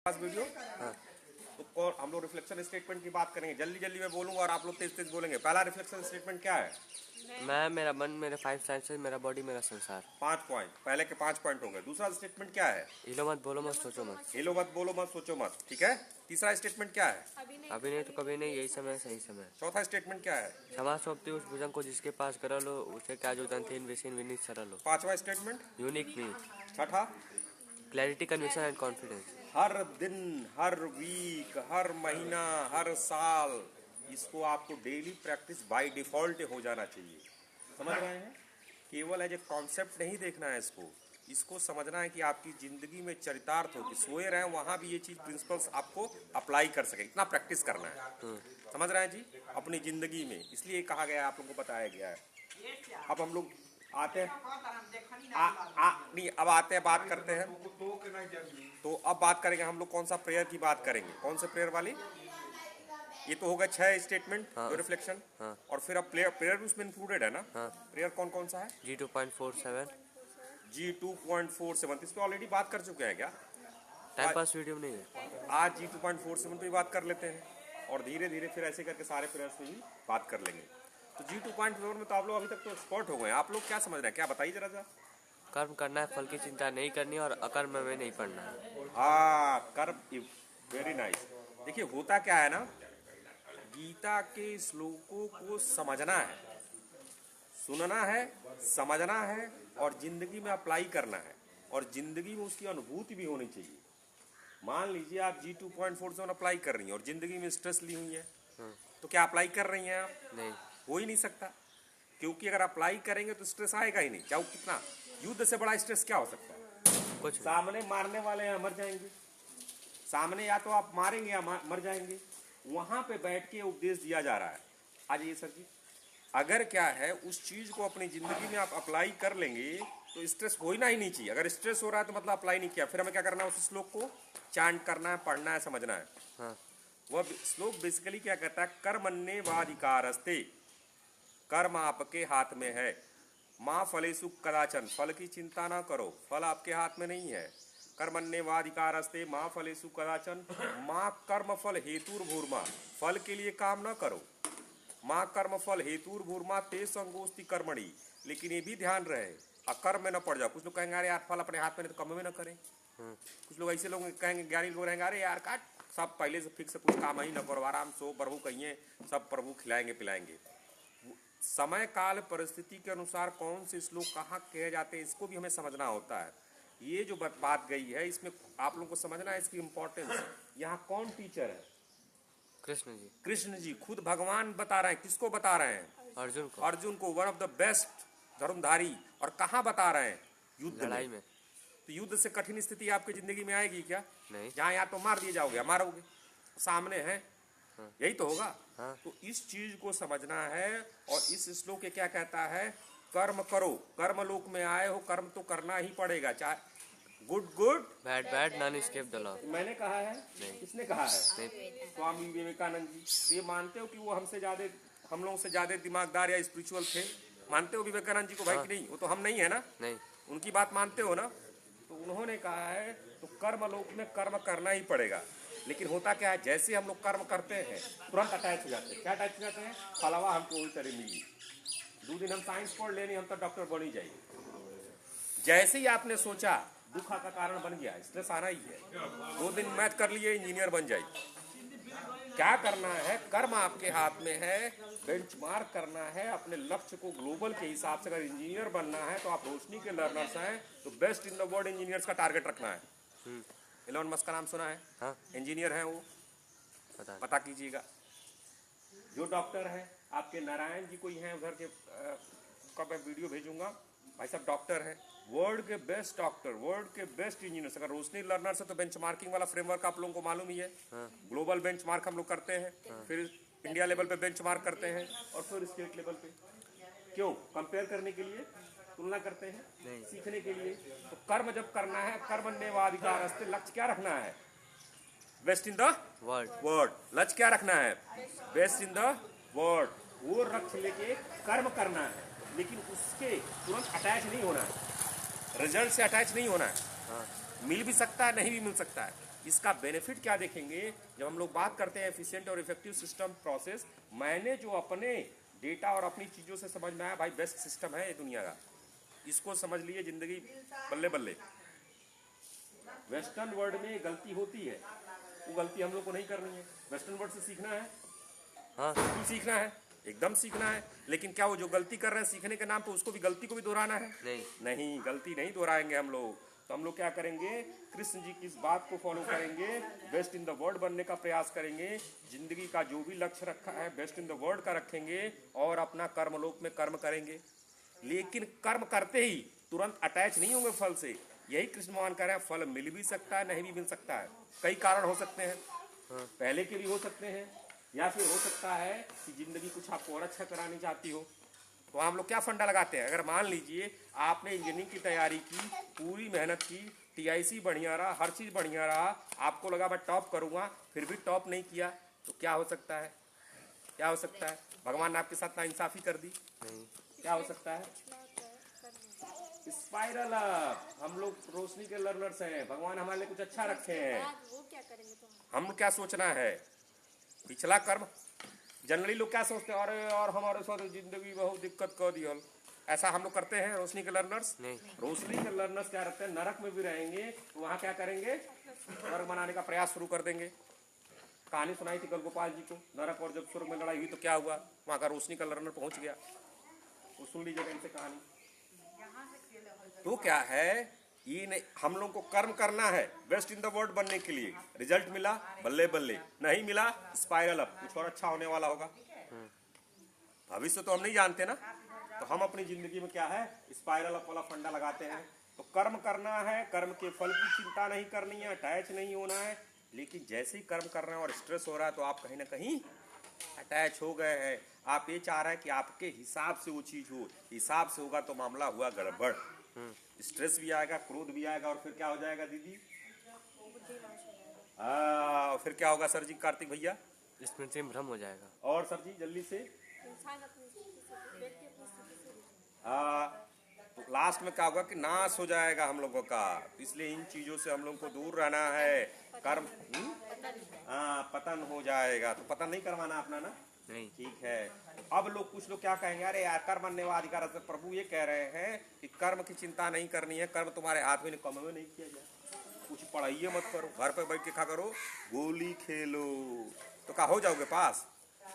पास video. हाँ। तो कौन हम लोग रिफ्लेक्शन स्टेटमेंट की बात करेंगे। जल्दी जल्दी मैं बोलूंगा और आप लोग तेज तेज बोलेंगे। पहला रिफ्लेक्शन स्टेटमेंट क्या है? मैं, मेरा मन, मेरे 5 सेंसेस, मेरा बॉडी, मेरा संसार। 5 पॉइंट, पहले के 5 पॉइंट हो गए। दूसरा स्टेटमेंट क्या है? हिलो मत, बोलो मत, सोचो मत। हिलो मत, बोलो मत, सोचो मत। ठीक है। तीसरा स्टेटमेंट क्या है? अभी नहीं तो कभी नहीं, यही समय सही समय। चौथा स्टेटमेंट क्या है? क्षमा सौंपती उस भुजंग को जिसके पास गरल हो, उसे क्या जो दंतहीन विषीन विनीत सरल हो। पांचवा स्टेटमेंट? Unique me. छठा? Clarity, conviction and confidence. हर दिन, हर वीक, हर महीना, हर साल इसको आपको डेली प्रैक्टिस बाय डिफॉल्ट हो जाना चाहिए। समझ रहे हैं? केवल एज ए कॉन्सेप्ट नहीं देखना है इसको समझना है कि आपकी जिंदगी में चरितार्थ हो कि सोए रहे वहां भी ये चीज प्रिंसिपल्स आपको अप्लाई कर सके। इतना प्रैक्टिस करना है। समझ रहे हैं जी? अपनी जिंदगी में इसलिए कहा गया है, आप लोगों को बताया गया है। अब हम लोग आते हैं नहीं, अब आते हैं, बात करते हैं। तो अब बात करेंगे हम लोग कौन सा प्रेयर की बात करेंगे। कौन से प्रेयर वाली? ये तो होगा 6 स्टेटमेंट, हाँ। रिफ्लेक्शन। हाँ। और फिर अब प्रेयर उसमें इंक्लूडेड है ना? हाँ। प्रेयर कौन कौन सा है? G2.47। G2.47 इस पे ऑलरेडी बात कर चुके हैं क्या? टाइम पास वीडियो नहीं है। आज G2.47 पे बात कर लेते हैं और धीरे धीरे फिर ऐसे करके सारे प्रेयर्स पे भी बात कर लेंगे। तो G2.4 में तो आप लोग अभी तक तो एक्सपर्ट हो गए। आप लोग क्या समझ रहे हैं? क्या बताइए जरा सा। कर्म करना है, फल की चिंता नहीं करनी और अकर्म में नहीं पड़ना है। हाँ, कर्म, वेरी नाइस। देखिए होता क्या है ना, गीता के श्लोकों को समझना है, सुनना है, समझना है और जिंदगी में अप्लाई करना है और जिंदगी में उसकी अनुभूति भी होनी चाहिए। मान लीजिए आप G2.47 अप्लाई कर रही हैं और जिंदगी में स्ट्रेस ली हुई है, तो क्या अप्लाई कर रही हैं आप? नहीं। हो ही नहीं सकता, क्योंकि अगर अप्लाई करेंगे तो स्ट्रेस आएगा ही नहीं। चाहे कितना युद्ध से बड़ा स्ट्रेस क्या हो सकता है? कुछ सामने मारने वाले हैं, मर जाएंगे। सामने या तो आप मारेंगे या मर जाएंगे। वहां पे बैठ के उपदेश दिया जा रहा है। आज ये सर जी, अगर क्या है उस चीज को अपनी जिंदगी में आप अप्लाई कर लेंगे तो स्ट्रेस होना ही नहीं चाहिए। अगर स्ट्रेस हो रहा है तो मतलब अप्लाई नहीं किया। फिर हमें क्या करना है? उस श्लोक को चांट करना है, पढ़ना है, समझना है। हाँ। वह श्लोक बेसिकली क्या कहता है? कर्मण्येवाधिकारस्ते, कर्म आपके हाथ में है। माँ फलेषु कदाचन, फल की चिंता ना करो, फल आपके हाथ में नहीं है। कर्मण्येवाधिकारस्ते माँ फलेषु कदाचन, माँ कर्म फल हेतुर्भूर्मा, फल के लिए काम ना करो। माँ कर्म फल हेतुर्भूर्मा ते संगोस्ति कर्मणि। लेकिन ये भी ध्यान रहे अकर्म में न पड़ जाओ। कुछ लोग कहेंगे अरे यार फल अपने हाथ में नहीं तो कर्म में न करें। कुछ लोग ऐसे लोग कहेंगे, ज्ञानी लोग रहेंगे, अरे यार काट, सब पहले से फिक्स कुछ काम ही न करो, आराम सो, प्रभु कहिए, सब प्रभु खिलाएंगे पिलाएंगे। समय काल परिस्थिति के अनुसार कौन से श्लोक कहाँ कहे जाते हैं इसको भी हमें समझना होता है। ये जो बात गई है इसमें आप लोगों को समझना है इसकी इंपॉर्टेंस। यहाँ कौन टीचर है? कृष्ण जी। कृष्ण जी खुद भगवान बता रहे हैं। किसको बता रहे हैं? अर्जुन को। अर्जुन को, वन ऑफ द बेस्ट धर्मधारी। और कहाँ बता रहे हैं? युद्ध लड़ाई में। तो युद्ध से कठिन स्थिति आपकी जिंदगी में आएगी क्या? नहीं। जहाँ या तो मार दिए जाओगे, मारोगे, सामने है। हाँ। यही तो होगा। हाँ। तो इस चीज को समझना है। और इस श्लोक के क्या कहता है? कर्म करो, कर्म लोक में आए हो, कर्म तो करना ही पड़ेगा। चाहे good good, bad bad, none escape the law. मैंने कहा है? नहीं। किसने कहा है? नहीं। स्वामी विवेकानंद जी। तो ये मानते हो कि वो हमसे ज्यादा, हम लोगों से ज्यादा दिमागदार या स्पिरिचुअल थे? मानते हो विवेकानंद जी को भाई? हाँ। कि नहीं? वो तो हम नहीं है ना। नहीं। उनकी बात मानते हो ना? तो उन्होंने कहा है तो कर्म लोक में कर्म करना ही पड़ेगा। लेकिन होता क्या है, जैसे हम लोग कर्म करते हैं तुरंत अटैच हो जाते हैं। क्या अटैच हो जाते हैं? फलवा हमको वही तरह मिली। 2 दिन हम साइंस पढ़ लेनी, हम तो डॉक्टर बन ही जाएंगे। जैसे ही आपने सोचा दुख का कारण बन गया, स्ट्रेस आना ही है। 2 दिन मैथ कर लिए, इंजीनियर बन जाएगी। क्या करना है? कर्म आपके हाथ में है, बेंचमार्क करना है अपने लक्ष्य को ग्लोबल के हिसाब से। अगर इंजीनियर बनना है तो आप रोशनी के लर्नर्स हैं तो best in the world engineers का टारगेट रखना है। एलोन मस्क का नाम सुना है? हाँ। इंजीनियर है वो, पता कीजिएगा। जो डॉक्टर है आपके नारायण जी कोई हैं उधर के, कब मैं वीडियो भेजूंगा, भाई साहब डॉक्टर है, वर्ल्ड के बेस्ट डॉक्टर, वर्ल्ड के बेस्ट इंजीनियर्स। अगर रोशनी लर्नर्स है तो बेंचमार्किंग वाला फ्रेमवर्क आप लोगों को मालूम ही है। ग्लोबल बेंचमार्क हम लोग करते हैं, फिर इंडिया लेवल पे बेंचमार्क करते हैं और फिर स्टेट लेवल पे। क्यों? कंपेयर करने के लिए, तुलना करते हैं, नहीं। सीखने के लिए। तो कर्म जब करना है, कर्मण्येवाधिकारस्ते, लक्ष्य क्या रखना है? Best in the world. लक्ष्य क्या रखना है? Best in the world. वो लक्ष्य लेके कर्म करना है, लेकिन उसके तुरंत अटैच नहीं होना है, रिजल्ट से अटैच नहीं होना है। मिल भी सकता है, नहीं भी मिल सकता है, इसका बेनिफिट क्या देखेंगे जब हम लोग बात करते हैं एफिशिएंट और इफेक्टिव सिस्टम प्रोसेस। मैंने जो अपने डेटा और अपनी चीज़ों से समझ में आया, भाई बेस्ट सिस्टम है ये दुनिया का, इसको समझ लिए जिंदगी बल्ले बल्ले। वेस्टर्न वर्ल्ड में गलती होती है, वो गलती हम लोग को नहीं करनी है। वेस्टर्न वर्ल्ड से सीखना है, हाँ बिल्कुल सीखना है, एकदम सीखना है। लेकिन क्या वो जो गलती कर रहे हैं सीखने के नाम पे उसको भी गलती को भी दोहराना है? नहीं। नहीं, गलती नहीं दोहराएंगे हम लोग। तो हम लोग क्या करेंगे, कृष्ण जी की इस बात को फॉलो करेंगे, बेस्ट इन द वर्ल्ड बनने का प्रयास करेंगे, जिंदगी का जो भी लक्ष्य रखा है बेस्ट इन द वर्ल्ड का रखेंगे और अपना कर्मलोक में कर्म करेंगे। लेकिन कर्म करते ही तुरंत अटैच नहीं होंगे फल से। यही कृष्ण भगवान कह रहे हैं, फल मिल भी सकता है, नहीं भी मिल सकता है। कई कारण हो सकते हैं, पहले के भी हो सकते हैं, या फिर हो सकता है कि जिंदगी कुछ आपको और अच्छा करानी चाहती हो। तो हम लोग क्या फंडा लगाते हैं, अगर मान लीजिए आपने इंजीनियरिंग की तैयारी की, पूरी मेहनत की, टीआईसी बढ़िया रहा, हर चीज़ बढ़िया रहा, आपको लगा मैं टॉप करूँगा, फिर भी टॉप नहीं किया, तो क्या हो सकता है? क्या हो सकता है? भगवान ने आपके साथ नाइंसाफ़ी कर दी। नहीं। क्या हो सकता है? Spiral up. हम लोग रोशनी के लर्नर्स हैं, भगवान हमारे लिए कुछ अच्छा रखे हैं। हम क्या सोचना है, पिछला कर्म। जनरली लोग क्या सोचते हैं, अरे और हमारे साथ जिंदगी बहुत दिक्कत कर दी हल, ऐसा हम लोग करते हैं रोशनी के लर्नर्स? नहीं। रोशनी के लर्नर्स क्या रहते हैं, नरक में भी रहेंगे तो वहाँ क्या करेंगे, स्वर्ग बनाने का प्रयास शुरू कर देंगे। कहानी सुनाई थी कल गोपाल जी को, नरक और जब स्वर्ग में लड़ाई हुई तो क्या हुआ, वहाँ का रोशनी का लर्नर पहुँच गया। वो सुन लीजिएगा इनसे कहानी। तो क्या है, ये नहीं, हम लोग को कर्म करना है बेस्ट इन द वर्ल्ड बनने के लिए। रिजल्ट मिला बल्ले बल्ले, नहीं मिला स्पाइरल अप, कुछ और अच्छा होने वाला होगा। भविष्य तो हम नहीं जानते ना, तो हम अपनी जिंदगी में क्या है, स्पाइरल अप वाला फंडा लगाते हैं। तो कर्म करना है, कर्म के फल की चिंता नहीं करनी है, अटैच नहीं होना है। लेकिन जैसे ही कर्म कर रहे हैं और स्ट्रेस हो रहा है तो आप कहीं ना कहीं अटैच हो गए हैं। आप ये चाह रहे हैं कि आपके हिसाब से वो चीज हो, हिसाब से होगा तो मामला हुआ गड़बड़। स्ट्रेस भी आएगा, क्रोध भी आएगा, और फिर क्या हो जाएगा दीदी? फिर क्या होगा सर जी, कार्तिक भैया? स्मृति में भ्रम हो जाएगा। और सर जी जल्दी से। तो लास्ट में क्या होगा कि नाश हो जाएगा हम लोगों का। इसलिए इन चीजों से हम लोग को दूर रहना है। कर्म पतन हो जाएगा, तो पतन नहीं करवाना अपना ना। नहीं। ठीक है। अब लोग, कुछ लोग क्या कहेंगे, अरे यार कर्म अधिकार, प्रभु ये कह रहे हैं कि कर्म की चिंता नहीं करनी है, कर्म तुम्हारे हाथ में, कम में नहीं किया जाए, कुछ पढ़ाइए मत करो, घर पे बैठ के क्या करो, गोली खेलो, तो क्या हो जाओगे पास?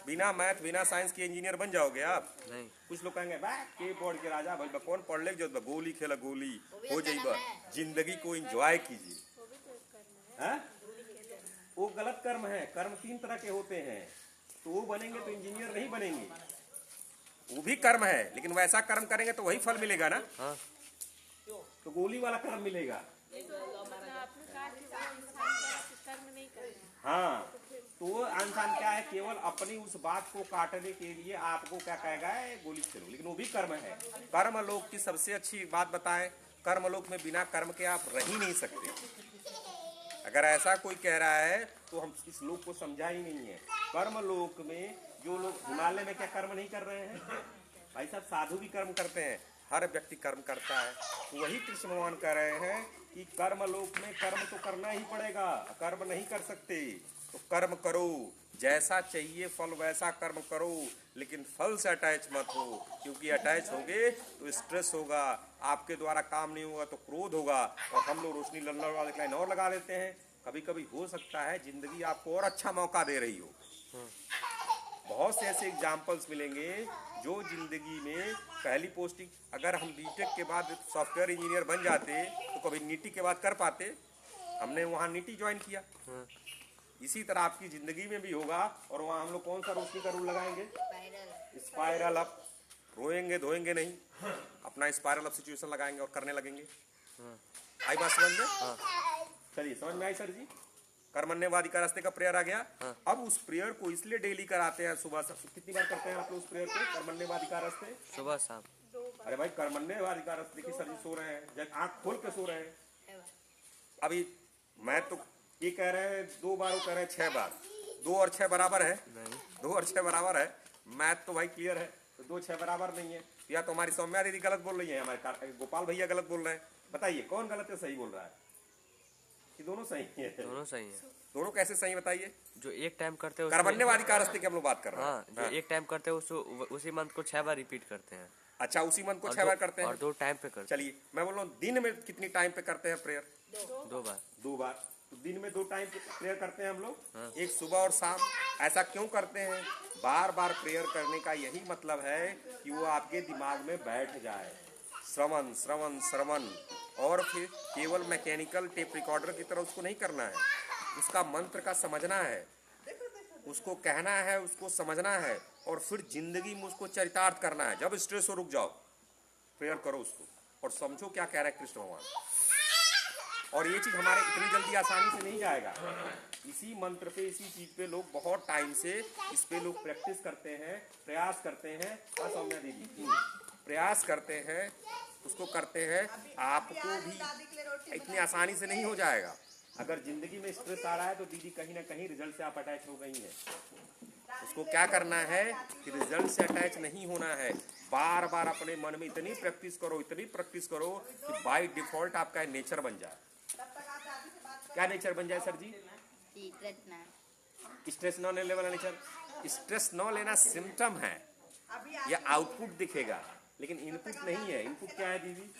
बिना मैथ बिना साइंस के इंजीनियर बन जाओगे आप? नहीं। कुछ लोग कहेंगे के बोर्ड के राजा भाई कौन पढ़ ले, जो गोली खेला, गोली हो जाइए। जिंदगी को एंजॉय कीजिए। वो गलत कर्म है। कर्म 3 तरह के होते हैं, तो वो बनेंगे तो इंजीनियर नहीं बनेंगे। वो भी कर्म है, लेकिन वैसा कर्म करेंगे तो वही फल मिलेगा ना। हाँ। तो गोली वाला कर्म मिलेगा। हाँ, तो वो इंसान क्या है, केवल अपनी उस बात को काटने के लिए आपको क्या कहेगा, गोली खेलो, लेकिन वो भी कर्म है। कर्मलोक की सबसे अच्छी बात बताएं, कर्मलोक में बिना कर्म के आप रह ही नहीं सकते। अगर ऐसा कोई कह रहा है तो हम इस लोक को समझा ही नहीं है। कर्मलोक में जो लोग हिमालय में क्या कर्म नहीं कर रहे हैं भाई साहब, साधु भी कर्म करते हैं, हर व्यक्ति कर्म करता है। तो वही कृष्ण भगवान कह रहे हैं कि कर्मलोक में कर्म तो करना ही पड़ेगा, कर्म नहीं कर सकते। तो कर्म करो, जैसा चाहिए फल वैसा कर्म करो, लेकिन फल से अटैच मत हो, क्योंकि अटैच होगे तो स्ट्रेस होगा, आपके द्वारा काम नहीं होगा तो क्रोध होगा। और हम लोग रोशनी लर्नर वाले लाइन और लगा लेते हैं, कभी कभी हो सकता है जिंदगी आपको और अच्छा मौका दे रही हो। बहुत से ऐसे एग्जाम्पल्स मिलेंगे जो जिंदगी में पहली पोस्टिंग, अगर हम बीटेक के बाद सॉफ्टवेयर इंजीनियर बन जाते तो कभी नीटी के बाद कर पाते? हमने वहाँ नीटी ज्वाइन किया। इसी तरह आपकी जिंदगी में भी होगा, और वहाँ हम लोग कौन सा रोशनी का रूल लगाएंगे, स्पाइरल अप। रोएंगे धोएंगे नहीं, अपना स्पाइरल अप सिचुएशन लगाएंगे और करने लगेंगे। आई बात समझ में? चलिए समझ में आई सर जी। कर्मण्यवादी का रास्ते का प्रेयर आ गया। अब उस प्रेयर को इसलिए डेली कराते हैं, सुबह से कितनी बार करते हैं आप लोग उस प्रेयर को, कर्मण्यवादी का रास्ते? सुबह शाम। अरे भाई कर्मण्यवादी का रास्ते की सर जी सो रहे हैं, जब आँख खोल के सो रहे हैं। अभी मैं तो ये कह रहे हैं 2 बार, वो कह रहे हैं 6 बार। 2 और 6 बराबर है? नहीं। 2 और 6 बराबर है? मैथ तो भाई क्लियर है। तो 2 6 बराबर नहीं है, या तो हमारी सौम्या दीदी गलत बोल रही है, हमारे गोपाल भैया गलत बोल रहे हैं। बताइए कौन गलत है, सही बोल रहा है? कि दोनों सही है? दोनों सही है। दोनों कैसे सही बताइए? जो एक टाइम करते हैं कर्मण्यवादी कारस्ते की हम लोग बात कर रहे हैं। हाँ, जो एक टाइम करते हैं उसी मंत्र को 6 बार रिपीट करते हैं। अच्छा, उसी मंत्र को 6 बार करते हैं और 2 टाइम पे करते चलिए मैं बोल रहा हूँ दिन में कितनी टाइम पे करते हैं प्रेयर? हैं। 2 बार। 2 बार। तो दिन में 2 टाइम प्रेयर करते हैं हम लोग। हाँ। एक सुबह और शाम। ऐसा क्यों करते हैं? बार बार प्रेयर करने का यही मतलब है कि वो आपके दिमाग में बैठ जाए। श्रवण श्रवण श्रवण, और फिर केवल मैकेनिकल टेप रिकॉर्डर की तरह उसको नहीं करना है, उसका मंत्र का समझना है, उसको कहना है, उसको समझना है, और फिर जिंदगी में उसको चरितार्थ करना है। जब स्ट्रेस हो रुक जाओ, प्रेयर करो उसको और समझो क्या कह रहा है कृष्ण भगवान। और ये चीज हमारे इतनी जल्दी आसानी से नहीं जाएगा। इसी मंत्र पे, इसी चीज पे लोग बहुत टाइम से इस पे लोग प्रैक्टिस करते हैं, प्रयास करते हैं। सौम्या दीदी प्रयास करते हैं, उसको करते हैं। आपको भी इतनी आसानी से नहीं हो जाएगा। अगर जिंदगी में स्ट्रेस आ रहा है तो दीदी कहीं ना कहीं रिजल्ट से आप अटैच हो गई हैं। उसको क्या करना है कि रिजल्ट से अटैच नहीं होना है। बार बार अपने मन में इतनी प्रैक्टिस करो, इतनी प्रैक्टिस करो कि बाय डिफॉल्ट आपका नेचर बन जाए। क्या नेचर बन जाए सर जी? स्ट्रेस न लेने वाला नेचर। स्ट्रेस न लेना सिम्टम है, या आउटपुट दिखेगा, लेकिन इनपुट नहीं है। इनपुट क्या है दीदी?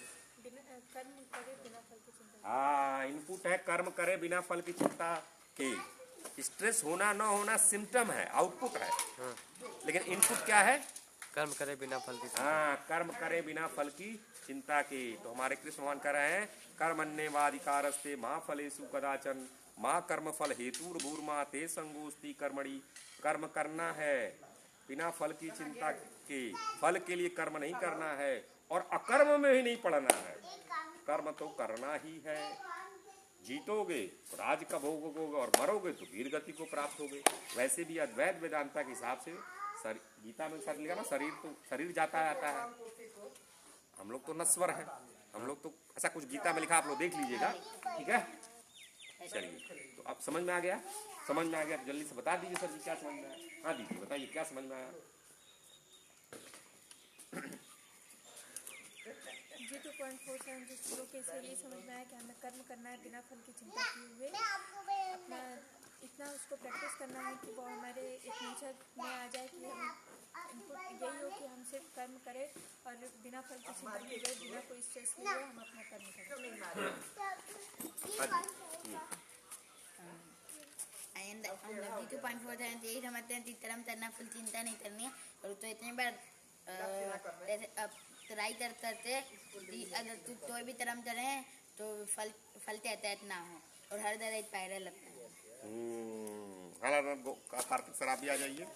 हाँ, इनपुट है कर्म करे बिना फल की चिंता के। स्ट्रेस होना न होना सिम्टम है, आउटपुट है। हाँ। लेकिन इनपुट क्या है? कर्म करे बिना फल की चिंता। हाँ, कर्म करे बिना फल की चिंता के। तो हमारे कृष्ण भगवान कह रहे हैं कर्मण्येवाधिकारस्ते माँ फलेषु कदाचन माँ कर्म फल हेतुर्भूर्मा ते संगोस्ति कर्मणि। कर्म करना है बिना फल की चिंता के, फल के लिए कर्म नहीं करना है, और अकर्म में ही नहीं पड़ना है। कर्म तो करना ही है। जीतोगे तो राज का भोगोगे, और मरोगे तो वीर गति को प्राप्त होगे। वैसे भी अद्वैत वेदांता के हिसाब से गीता में साथ लिखा ना, शरीर जाता रहता है, हम लोग तो नश्वर हैं। हम लोग तो ऐसा कुछ गीता में लिखा, आप लोग देख लीजिएगा, ठीक है? चलिए, तो अब समझ में आ गया? समझ में आ गया तो जल्दी से बता दीजिए सर जी क्या समझ में आया। हाँ दीदी बताइए क्या समझ में आया? जी 2.47 जिस श्लोक के से ये समझ में आया कि हमें कर्म करना है बिना फल की चिंता किए हुए। अपना इतना उसको प्रैक्टिस करना है कि वो हमारे एक नेचर में आ जाए कि हम इनपुट यही हो कि हम सिर्फ कर्म करें और बिना फल की चिंता किए हुए, बिना कोई स्ट्रेस लिए हुए हम अपना कर्म करें। And हम 2.47 यही समझते हैं कि कर्म करना, फल चिंता नहीं करनी है। और तो इतनी बार ट्राई करते अगर तू कोई भी कर्म करें तो फल के अटैच ना हो, और हर तरह पैरल लगता है। कार्तिक सर आप भी आ जाइए।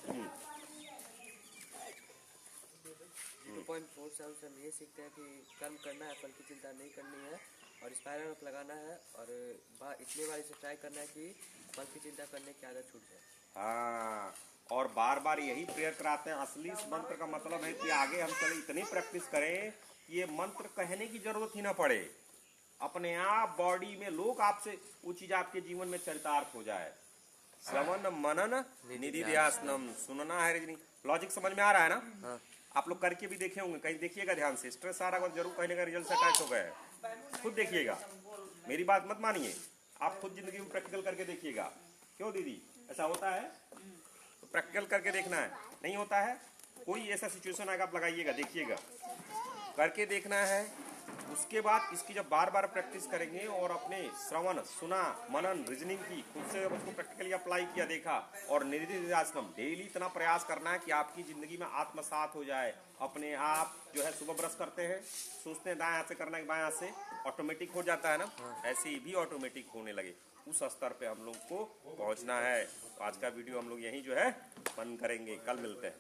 2.47 से हम ये सीखते हैं कि कर्म करना है, फल की चिंता नहीं करनी है, और स्पाइरल में लगाना है, और इतनी बार इसे ट्राई करना है कि फल की चिंता करने की आदत छूट जाए। हाँ, और बार बार यही प्रेयर कराते हैं। असली इस मंत्र का मतलब है कि आगे हम चले इतनी प्रैक्टिस करें कि ये मंत्र कहने की जरूरत ही ना पड़े। अपने आप बॉडी में लोग आपसे वो चीज आपके जीवन में चरितार्थ हो जाए। श्रवण मनन निधिध्यासनम, सुनना है रजनी। लॉजिक समझ में आ रहा है ना? हाँ। आप लोग करके भी देखे होंगे, कहीं देखिएगा ध्यान से। स्ट्रेस आ रहा है जरूर कहने का रिजल्ट से अटैच हो गए, खुद देखिएगा। मेरी बात मत मानिए, आप खुद जिंदगी में प्रैक्टिकल करके देखिएगा। क्यों दीदी ऐसा होता है? तो प्रैक्टिकल करके देखना है। नहीं होता है, कोई ऐसा सिचुएशन आएगा आप लगाइएगा, देखिएगा, करके देखना है। उसके बाद इसकी जब बार बार प्रैक्टिस करेंगे और अपने श्रवण, सुना, मनन, रीजनिंग की खुद से जब उसको प्रैक्टिकली अप्लाई किया, देखा, और निधिध्यासनम डेली इतना प्रयास करना है कि आपकी जिंदगी में आत्मसात हो जाए। अपने आप जो है सुबह ब्रश करते हैं, सोचते हैं दाएं हाथ से करना है बाएं हाथ से, ऑटोमेटिक हो जाता है ना? ऐसे ही भी ऑटोमेटिक होने लगे। उस स्तर पे हम लोग को पहुंचना है। तो आज का वीडियो हम लोग यहीं जो है बंद करेंगे, कल मिलते हैं।